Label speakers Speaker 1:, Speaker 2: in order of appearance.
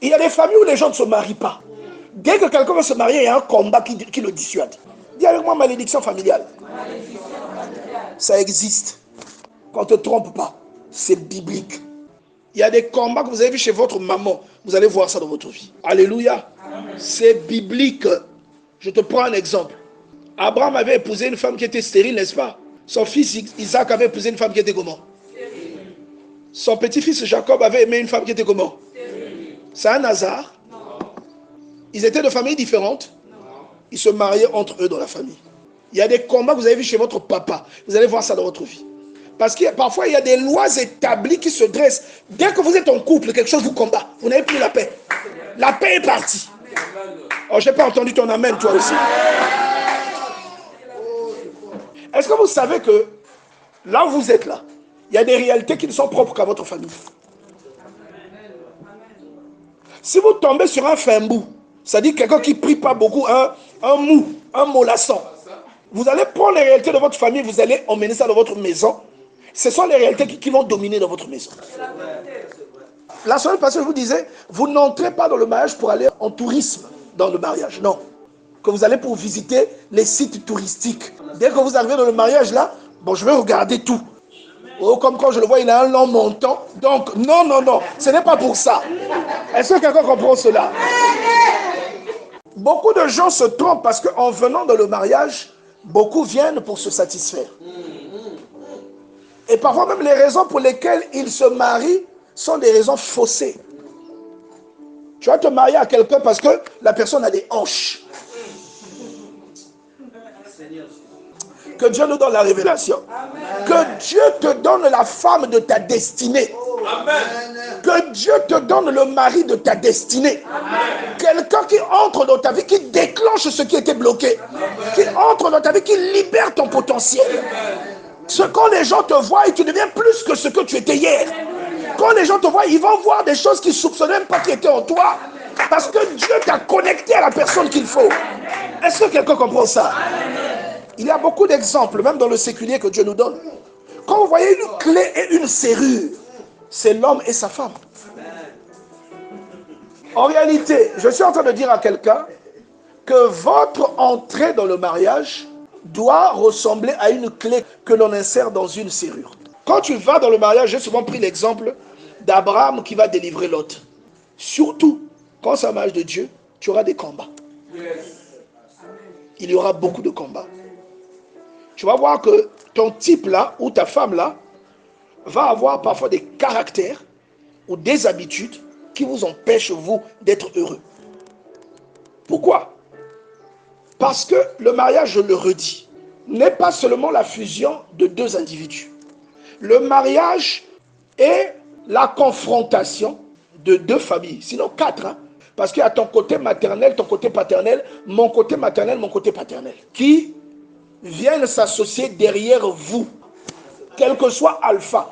Speaker 1: Il y a des familles où les gens ne se marient pas. Dès que quelqu'un veut se marier, il y a un combat qui le dissuade. Dis avec moi, malédiction familiale. Ça existe. Qu'on ne te trompe pas. C'est biblique. Il y a des combats que vous avez vus chez votre maman. Vous allez voir ça dans votre vie. Alléluia. C'est biblique. Je te prends un exemple. Abraham avait épousé une femme qui était stérile, n'est-ce pas? Son fils Isaac avait épousé une femme qui était comment? Son petit-fils Jacob avait aimé une femme qui était comment? C'est un hasard? Ils étaient de familles différentes? Ils se mariaient entre eux dans la famille. Il y a des combats que vous avez vus chez votre papa. Vous allez voir ça dans votre vie. Parce que parfois, il y a des lois établies qui se dressent. Dès que vous êtes en couple, quelque chose vous combat. Vous n'avez plus la paix. La paix est partie. Oh, je n'ai pas entendu ton amen, toi aussi. Est-ce que vous savez que là où vous êtes là, il y a des réalités qui ne sont propres qu'à votre famille. Si vous tombez sur un fimbou, c'est-à-dire quelqu'un qui ne prie pas beaucoup, un mou, un mollasson, vous allez prendre les réalités de votre famille, vous allez emmener ça dans votre maison. Ce sont les réalités qui vont dominer dans votre maison. La semaine passée, je vous disais, vous n'entrez pas dans le mariage pour aller en tourisme dans le mariage, non. Que vous allez pour visiter les sites touristiques. Dès que vous arrivez dans le mariage là, bon, je vais regarder tout. Oh, comme quand je le vois, il a un long menton. Donc, non, non, non, ce n'est pas pour ça. Est-ce que quelqu'un comprend cela? Beaucoup de gens se trompent parce qu'en venant dans le mariage, beaucoup viennent pour se satisfaire. Et parfois même les raisons pour lesquelles ils se marient sont des raisons faussées. Tu vas te marier à quelqu'un parce que la personne a des hanches. Que Dieu nous donne la révélation. Amen. Que Dieu te donne la femme de ta destinée. Amen. Que Dieu te donne le mari de ta destinée. Quelqu'un qui entre dans ta vie, qui déclenche ce qui était bloqué. Amen. Qui entre dans ta vie, qui libère ton potentiel. Amen. Ce quand les gens te voient et tu deviens plus que ce que tu étais hier. Quand les gens te voient, ils vont voir des choses qu'ils ne soupçonnaient même pas qui étaient en toi. Parce que Dieu t'a connecté à la personne qu'il faut. Est-ce que quelqu'un comprend ça? Il y a beaucoup d'exemples, même dans le séculier que Dieu nous donne. Quand vous voyez une clé et une serrure, c'est l'homme et sa femme. En réalité, je suis en train de dire à quelqu'un que votre entrée dans le mariage doit ressembler à une clé que l'on insère dans une serrure. Quand tu vas dans le mariage, j'ai souvent pris l'exemple d'Abraham qui va délivrer Lot. Surtout, quand c'est un mariage de Dieu, tu auras des combats. Il y aura beaucoup de combats. Tu vas voir que ton type là, ou ta femme là, va avoir parfois des caractères ou des habitudes qui vous empêchent, vous, d'être heureux. Pourquoi? Parce que le mariage, je le redis, n'est pas seulement la fusion de deux individus. Le mariage est la confrontation de deux familles, sinon quatre, hein? Parce qu'il y a ton côté maternel, ton côté paternel, mon côté maternel, mon côté paternel, qui viennent s'associer derrière vous, quel que soit alpha.